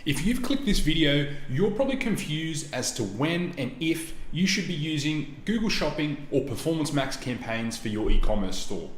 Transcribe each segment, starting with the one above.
If you've clicked this video, you're probably confused as to when and if you should be using Google Shopping or Performance Max campaigns for your e-commerce store.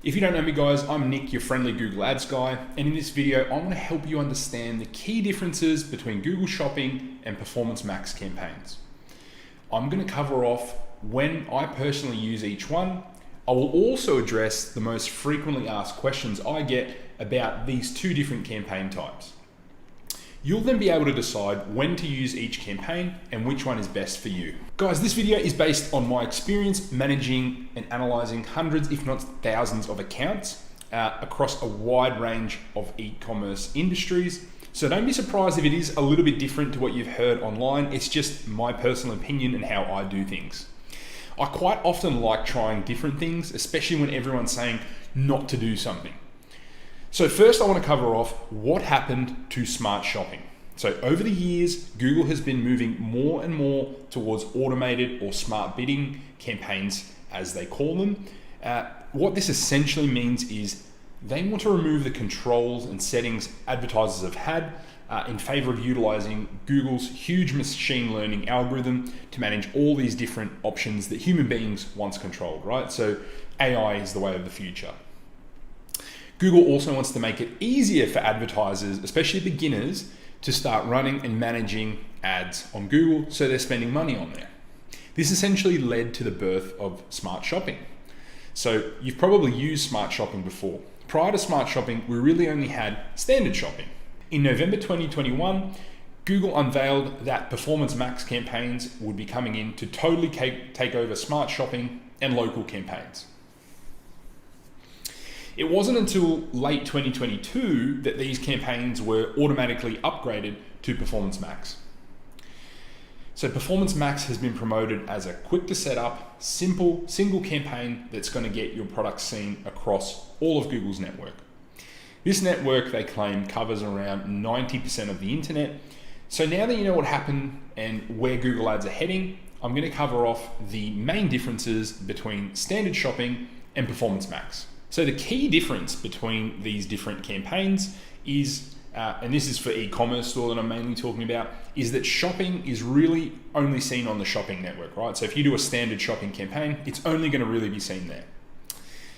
If you don't know me guys, I'm Nick, your friendly Google Ads guy, and in this video, I want to help you understand the key differences between Google Shopping and Performance Max campaigns. I'm going to cover off when I personally use each one. I will also address the most frequently asked questions I get about these two different campaign types. You'll then be able to decide when to use each campaign and which one is best for you. Guys, this video is based on my experience managing and analyzing hundreds, if not thousands of accounts across a wide range of e-commerce industries. So don't be surprised if it is a little bit different to what you've heard online. It's just my personal opinion and how I do things. I quite often like trying different things, especially when everyone's saying not to do something. So first I want to cover off what happened to smart shopping. So over the years, Google has been moving more and more towards automated or smart bidding campaigns, as they call them. What this essentially means is they want to remove the controls and settings advertisers have had in favor of utilizing Google's huge machine learning algorithm to manage all these different options that human beings once controlled, right? So AI is the way of the future. Google also wants to make it easier for advertisers, especially beginners, to start running and managing ads on Google, so they're spending money on there. This essentially led to the birth of smart shopping. So you've probably used smart shopping before. Prior to smart shopping, we really only had standard shopping. In November 2021, Google unveiled that Performance Max campaigns would be coming in to totally take over smart shopping and local campaigns. It wasn't until late 2022 that these campaigns were automatically upgraded to Performance Max. So Performance Max has been promoted as a quick to set up, simple, single campaign that's going to get your product seen across all of Google's network. This network, they claim, covers around 90% of the internet. So now that you know what happened and where Google Ads are heading, I'm going to cover off the main differences between standard shopping and Performance Max. So the key difference between these different campaigns is, and this is for e-commerce store that I'm mainly talking about, is that shopping is really only seen on the shopping network, right? So if you do a standard shopping campaign, it's only going to really be seen there.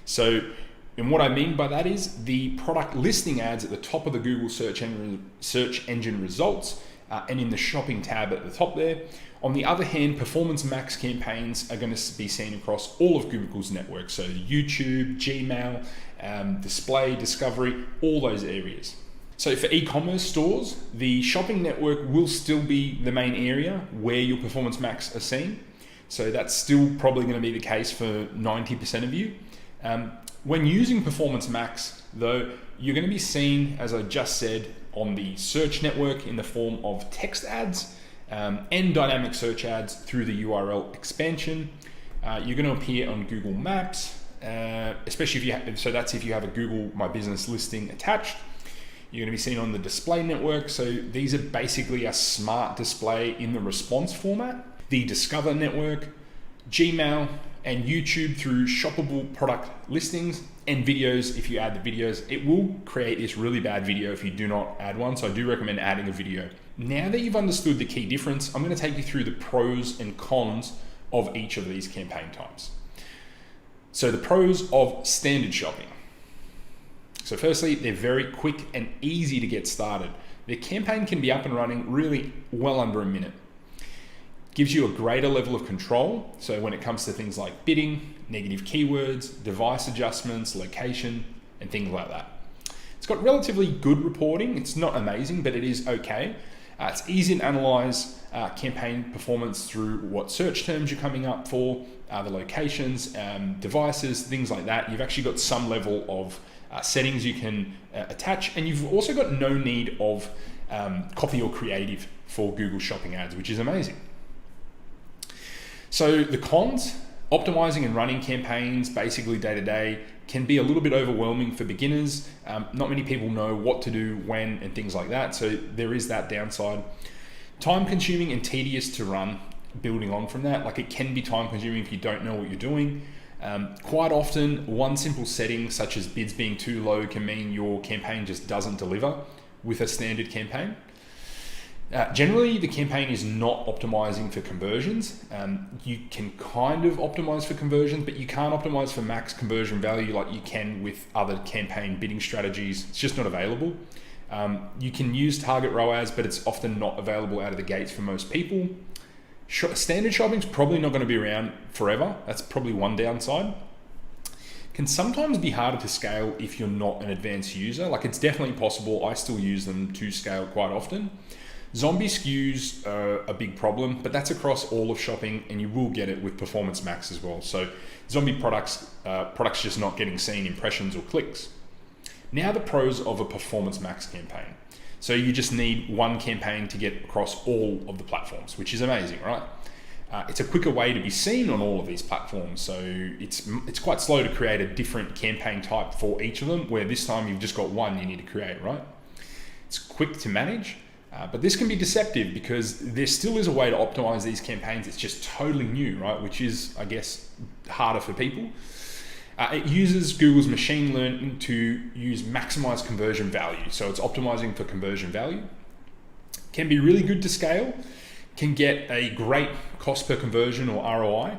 So, and what I mean by that is the product listing ads at the top of the Google search engine results and in the shopping tab at the top there. On the other hand, Performance Max campaigns are going to be seen across all of Google's network. So YouTube, Gmail, display, discovery, all those areas. So for e-commerce stores, the shopping network will still be the main area where your Performance Max are seen. So that's still probably going to be the case for 90% of you. When using Performance Max, though, you're going to be seen, as I just said, on the search network in the form of text ads and dynamic search ads through the URL expansion. You're going to appear on Google Maps, especially if you have, so that's if you have a Google My Business listing attached. You're going to be seen on the display network. So these are basically a smart display in the response format. The Discover network, Gmail, and YouTube through shoppable product listings and videos. If you add the videos, it will create this really bad video if you do not add one. So I do recommend adding a video. Now that you've understood the key difference, I'm going to take you through the pros and cons of each of these campaign types. So the pros of standard shopping. So firstly, they're very quick and easy to get started. The campaign can be up and running really well under a minute. Gives you a greater level of control. So when it comes to things like bidding, negative keywords, device adjustments, location, and things like that. It's got relatively good reporting. It's not amazing, but it is okay. It's easy to analyze campaign performance through what search terms you're coming up for, the locations, devices, things like that. You've actually got some level of settings you can attach, and you've also got no need of copy or creative for Google Shopping ads, which is amazing. So the cons, optimizing and running campaigns basically day to day can be a little bit overwhelming for beginners. Not many people know what to do, when, and things like that. So there is that downside. Time consuming and tedious to run, building on from that. Like, it can be time consuming if you don't know what you're doing. Quite often, one simple setting such as bids being too low can mean your campaign just doesn't deliver, with a standard campaign. Generally, the campaign is not optimizing for conversions. You can kind of optimize for conversions, but you can't optimize for max conversion value like you can with other campaign bidding strategies. It's just not available. You can use target ROAS, but it's often not available out of the gates for most people. Standard shopping is probably not going to be around forever. That's probably one downside. Can sometimes be harder to scale if you're not an advanced user. Like, it's definitely possible. I still use them to scale quite often. Zombie SKUs are a big problem, but that's across all of shopping, and you will get it with Performance Max as well. So zombie products just not getting seen impressions or clicks. Now the pros of a Performance Max campaign. So you just need one campaign to get across all of the platforms, which is amazing, right? It's a quicker way to be seen on all of these platforms. So it's quite slow to create a different campaign type for each of them, where this time you've just got one you need to create, right? It's quick to manage, but this can be deceptive because there still is a way to optimize these campaigns. It's just totally new, right? Which is, I guess, harder for people. It uses Google's machine learning to use maximized conversion value. So it's optimizing for conversion value. Can be really good to scale. Can get a great cost per conversion or ROI.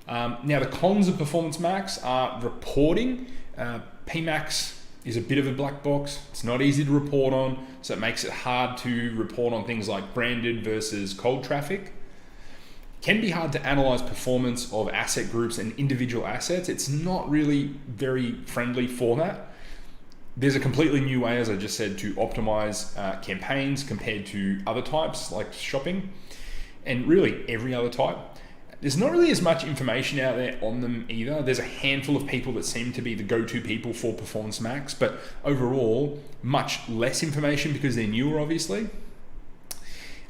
Now the cons of Performance Max are reporting. PMax is a bit of a black box. It's not easy to report on, so it makes it hard to report on things like branded versus cold traffic. Can be hard to analyze performance of asset groups and individual assets. It's not really very friendly for that. There's a completely new way, as I just said, to optimize campaigns compared to other types like shopping and really every other type. There's not really as much information out there on them either. There's a handful of people that seem to be the go-to people for Performance Max, but overall, much less information because they're newer, obviously.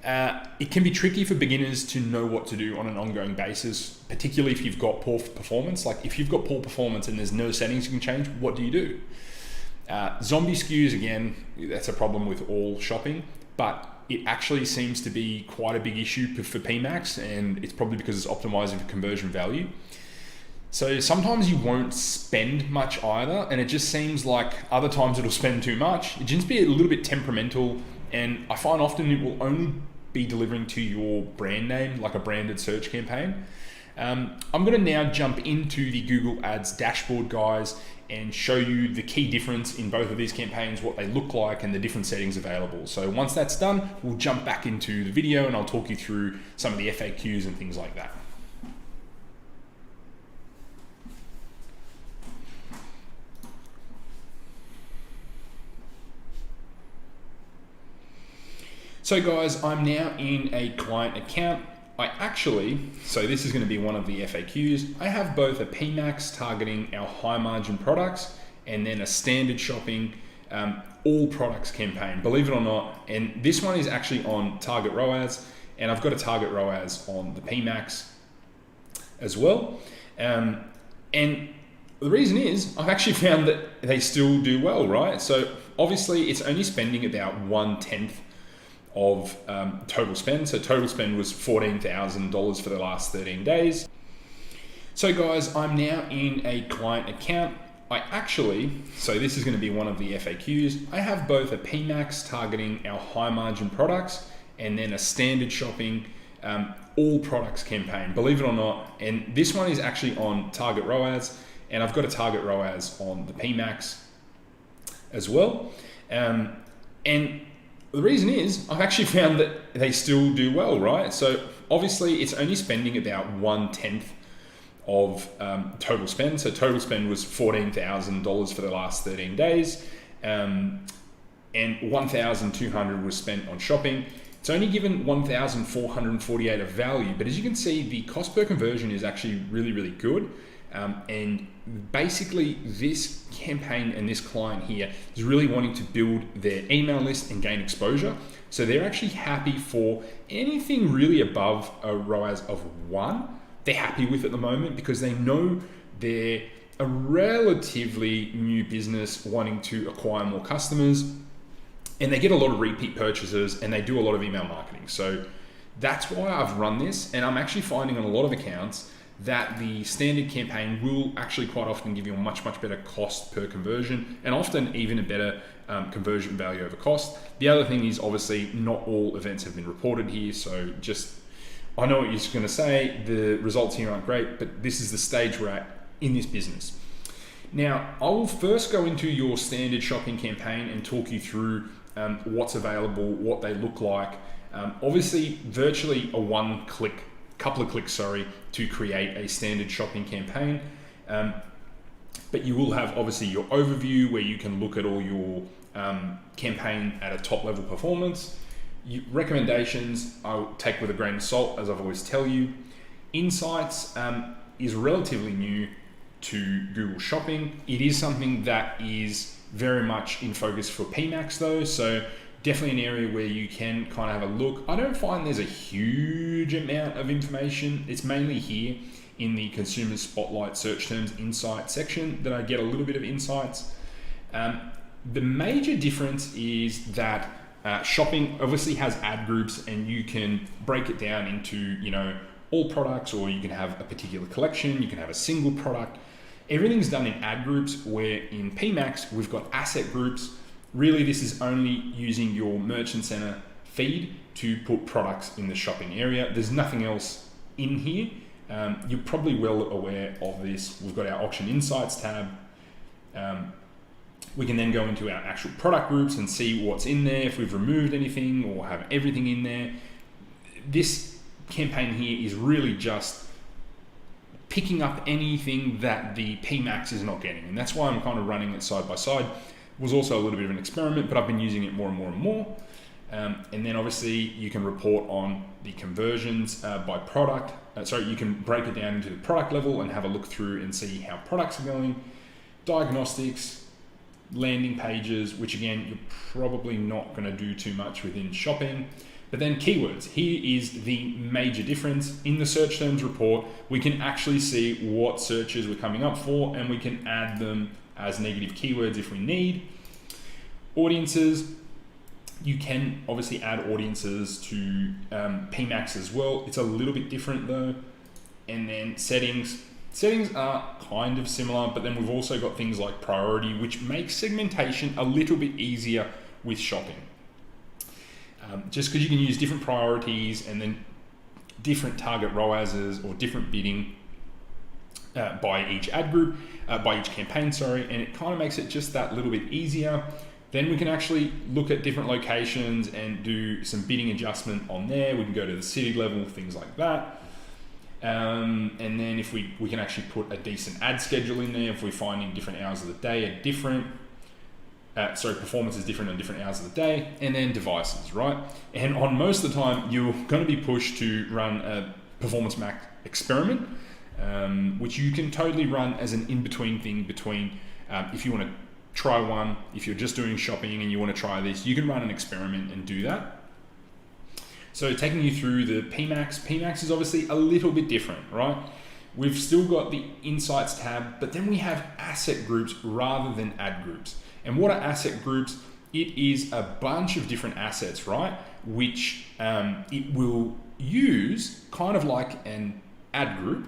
It can be tricky for beginners to know what to do on an ongoing basis, particularly if you've got poor performance. Like if you've got poor performance and there's no settings you can change, what do you do? Zombie SKUs, again, that's a problem with all shopping, but it actually seems to be quite a big issue for PMax, and it's probably because it's optimizing for conversion value. So sometimes you won't spend much either, and it just seems like other times it'll spend too much. It just be a little bit temperamental, and I find often it will only be delivering to your brand name, like a branded search campaign. I'm going to now jump into the Google Ads dashboard, guys, and show you the key difference in both of these campaigns, what they look like, and the different settings available. So once that's done, we'll jump back into the video and I'll talk you through some of the FAQs and things like that. So guys, I'm now in a client account. So this is going to be one of the FAQs. I have both a PMax targeting our high margin products and then a standard shopping all products campaign, believe it or not. And this one is actually on target ROAS, and I've got a target ROAS on the PMax as well. And the reason is I've actually found that they still do well, right? So obviously it's only spending about 1/10 of total spend. So total spend was $14,000 for the last 13 days. So guys, I'm now in a client account. So this is going to be one of the FAQs. I have both a PMax targeting our high margin products and then a standard shopping all products campaign, believe it or not. And this one is actually on target ROAS, and I've got a target ROAS on the PMax as well. And the reason is I've actually found that they still do well, right? So obviously it's only spending about 1/10 of total spend. So total spend was $14,000 for the last 13 days, and $1,200 was spent on shopping. It's only given $1,448 of value, but as you can see, the cost per conversion is actually really, really good. And basically this campaign and this client here is really wanting to build their email list and gain exposure. So they're actually happy for anything really above a ROAS of 1. They're happy with at the moment because they know they're a relatively new business wanting to acquire more customers, and they get a lot of repeat purchases and they do a lot of email marketing. So that's why I've run this, and I'm actually finding on a lot of accounts that the standard campaign will actually quite often give you a much better cost per conversion, and often even a better conversion value over cost. The other thing is, obviously, not all events have been reported here, so I know what you're going to say, the results here aren't great, but this is the stage we're at in this business. Now, I will first go into your standard shopping campaign and talk you through what's available, what they look like. Obviously, virtually couple of clicks, to create a standard shopping campaign. But you will have obviously your overview where you can look at all your campaign at a top level performance. Recommendations I'll take with a grain of salt, as I've always tell you. Insights is relatively new to Google Shopping. It is something that is very much in focus for PMax though, so definitely an area where you can kind of have a look. I don't find there's a huge amount of information. It's mainly here in the Consumer Spotlight Search Terms Insight section that I get a little bit of insights. The major difference is that shopping obviously has ad groups, and you can break it down into, all products, or you can have a particular collection, you can have a single product. Everything's done in ad groups, where in PMax, we've got asset groups. Really, this is only using your Merchant Center feed to put products in the shopping area. There's nothing else in here. You're probably well aware of this. We've got our Auction Insights tab. We can then go into our actual product groups and see what's in there, if we've removed anything or have everything in there. This campaign here is really just picking up anything that the PMax is not getting. And that's why I'm kind of running it side by side. It was also a little bit of an experiment, but I've been using it more and more. And then obviously you can report on the conversions by product. You can break it down into the product level and have a look through and see how products are going. Diagnostics, landing pages, which again, you're probably not going to do too much within shopping. But then keywords, here is the major difference. In the search terms report, we can actually see what searches we're coming up for, and we can add them as negative keywords if we need. Audiences, you can obviously add audiences to PMax as well. It's a little bit different though. And then settings are kind of similar, but then we've also got things like priority, which makes segmentation a little bit easier with shopping. Just because you can use different priorities and then different target ROASs or different bidding by each ad group, by each campaign, and it kind of makes it just that little bit easier. Then we can actually look at different locations and do some bidding adjustment on there. We can go to the city level, things like that. And then if we can actually put a decent ad schedule in there, if we're finding different hours of the day are different. Performance is different on different hours of the day. And then devices, right? And on most of the time, you're going to be pushed to run a Performance Max experiment, which you can totally run as an in-between thing between if you want to try one, if you're just doing shopping and you want to try this, you can run an experiment and do that. So taking you through the PMax is obviously a little bit different, right? We've still got the Insights tab, but then we have asset groups rather than ad groups. And what are asset groups? It is a bunch of different assets, right? Which it will use kind of like an ad group.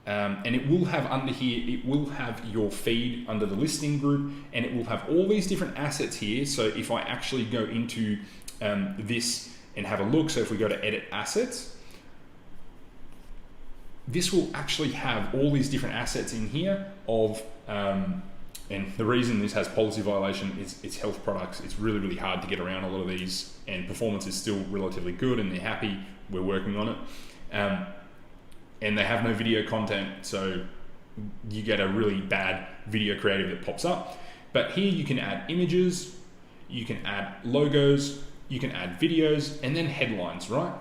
And it will have under here, it will have your feed under the listing group, and it will have all these different assets here. So if I actually go into this and have a look, so if we go to edit assets, this will actually have all these different assets in here of, and the reason this has policy violation is it's health products. It's really, really hard to get around a lot of these, and performance is still relatively good and they're happy, we're working on it. And they have no video content, so you get a really bad video creative that pops up. But here you can add images, you can add logos, you can add videos, and then headlines, right?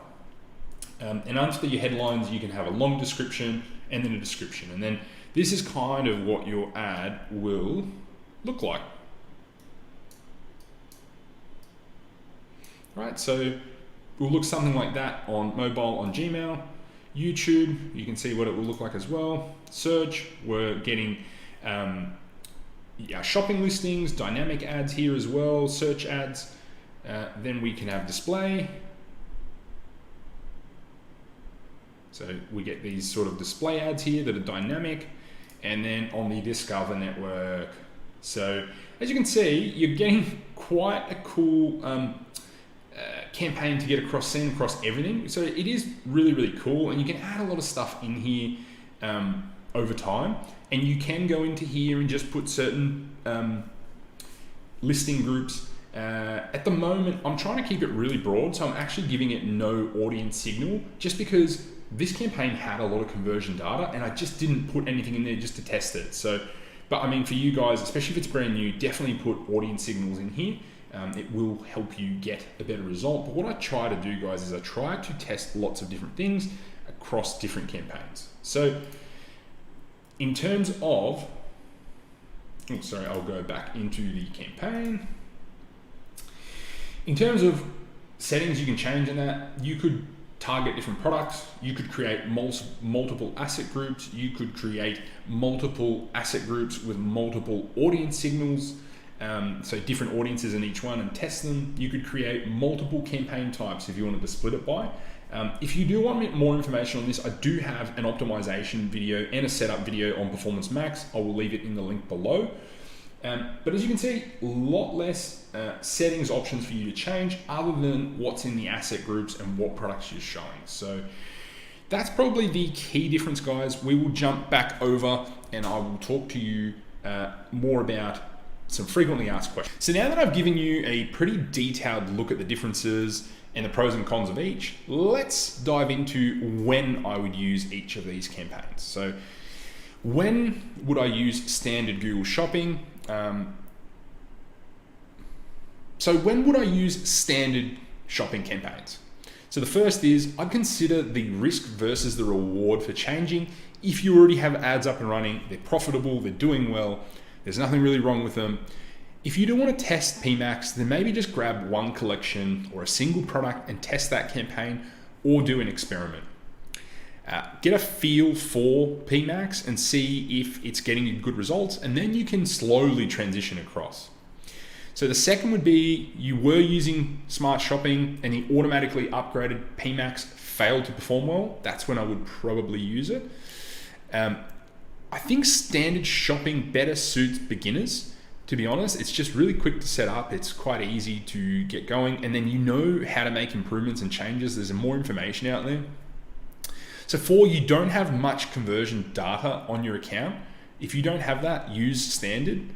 And under your headlines, you can have a long description and then a description. And then this is kind of what your ad will look like. Right, so it will look something like that on mobile, on Gmail. YouTube, you can see what it will look like as well. Search, we're getting shopping listings, dynamic ads here as well, search ads. Then we can have display. So we get these sort of display ads here that are dynamic, and then on the Discover network. So as you can see, you're getting quite a cool campaign to get seen across everything. So it is really, really cool, and you can add a lot of stuff in here over time, and you can go into here and just put certain listing groups. At the moment, I'm trying to keep it really broad, so I'm actually giving it no audience signal, just because this campaign had a lot of conversion data, and I just didn't put anything in there just to test it. So, but I mean, for you guys, especially if it's brand new, definitely put audience signals in here. It will help you get a better result. But what I try to do, guys, is I try to test lots of different things across different campaigns. So in terms of, I'll go back into the campaign. In terms of settings you can change in that, you could target different products, you could create multiple asset groups, you could create multiple asset groups with multiple audience signals, so different audiences in each one, and test them. You could create multiple campaign types if you wanted to split it by. If you do want more information on this, I do have an optimization video and a setup video on Performance Max. I will leave it in the link below. But as you can see, a lot less settings options for you to change other than what's in the asset groups and what products you're showing. So that's probably the key difference, guys. We will jump back over and I will talk to you more about some frequently asked questions. So now that I've given you a pretty detailed look at the differences and the pros and cons of each, let's dive into when I would use each of these campaigns. So when would I use standard Google Shopping? So when would I use standard shopping campaigns? So the first is I'd consider the risk versus the reward for changing. If you already have ads up and running, they're profitable, they're doing well, there's nothing really wrong with them. If you do want to test PMax, then maybe just grab one collection or a single product and test that campaign, or do an experiment. Get a feel for PMax and see if it's getting you good results, and then you can slowly transition across. So the second would be you were using Smart Shopping and the automatically upgraded PMax failed to perform well. That's when I would probably use it. I think standard shopping better suits beginners. To be honest, it's just really quick to set up. It's quite easy to get going, and then you know how to make improvements and changes. There's more information out there. So 4, you don't have much conversion data on your account. If you don't have that, use standard.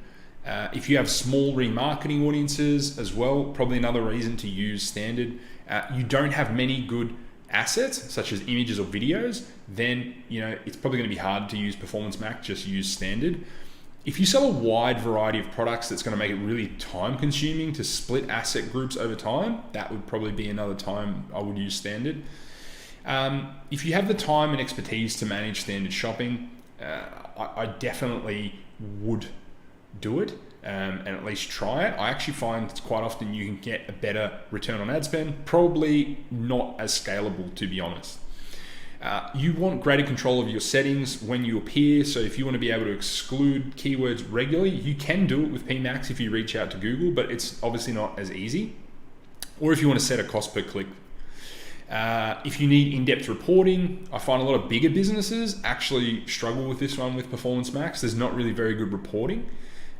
If you have small remarketing audiences as well, probably another reason to use standard. You don't have many good assets such as images or videos, then it's probably going to be hard to use Performance Max. Just use standard. If you sell a wide variety of products, that's going to make it really time consuming to split asset groups over time. That would probably be another time I would use standard. If you have the time and expertise to manage standard shopping, I definitely would do it and at least try it. I actually find quite often you can get a better return on ad spend, probably not as scalable, to be honest. You want greater control of your settings when you appear. So if you want to be able to exclude keywords regularly, you can do it with PMax if you reach out to Google, but it's obviously not as easy. Or if you want to set a cost per click. If you need in-depth reporting, I find a lot of bigger businesses actually struggle with this one with Performance Max. There's not really very good reporting.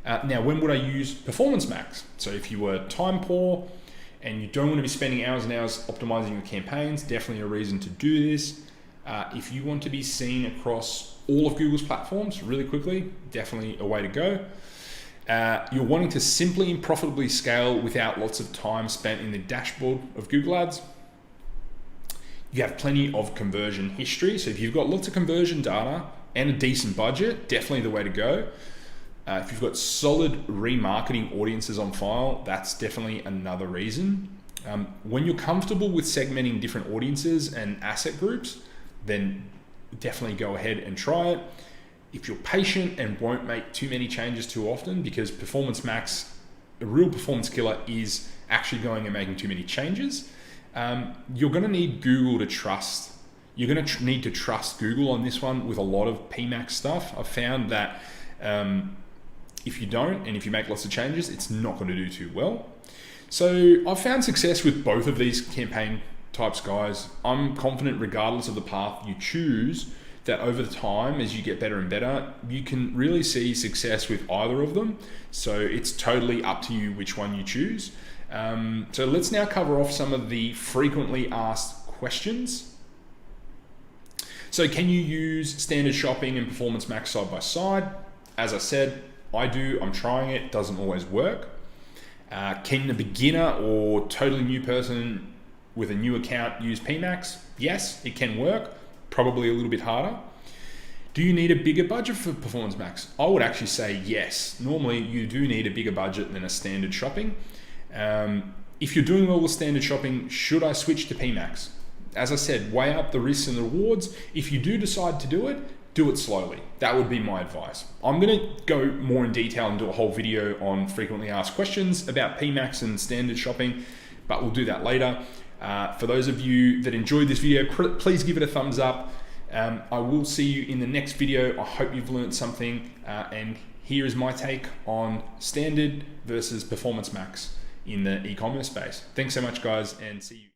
Now, when would I use Performance Max? So if you were time poor and you don't want to be spending hours and hours optimizing your campaigns, definitely a reason to do this. If you want to be seen across all of Google's platforms really quickly, definitely a way to go. You're wanting to simply and profitably scale without lots of time spent in the dashboard of Google Ads. You have plenty of conversion history. So if you've got lots of conversion data and a decent budget, definitely the way to go. If you've got solid remarketing audiences on file, that's definitely another reason. When you're comfortable with segmenting different audiences and asset groups, then definitely go ahead and try it. If you're patient and won't make too many changes too often, because Performance Max, a real performance killer, is actually going and making too many changes, you're going to need Google to trust. You're going to need to trust Google on this one with a lot of PMax stuff. I've found that if you don't, and if you make lots of changes, it's not going to do too well. So I've found success with both of these campaign types, guys. I'm confident regardless of the path you choose that over the time, as you get better and better, you can really see success with either of them. So it's totally up to you which one you choose. So let's now cover off some of the frequently asked questions. So can you use standard shopping and Performance Max side by side? As I said, I do, I'm trying it, doesn't always work. Can a beginner or totally new person with a new account use PMax? Yes, it can work, probably a little bit harder. Do you need a bigger budget for Performance Max? I would actually say yes. Normally you do need a bigger budget than a standard shopping. If you're doing all the standard shopping, should I switch to PMax? As I said, weigh up the risks and the rewards. If you do decide to do it slowly. That would be my advice. I'm gonna go more in detail and do a whole video on frequently asked questions about PMax and standard shopping, but we'll do that later. For those of you that enjoyed this video, please give it a thumbs up. I will see you in the next video. I hope you've learned something, and here is my take on standard versus Performance Max in the e-commerce space. Thanks so much, guys, and see you.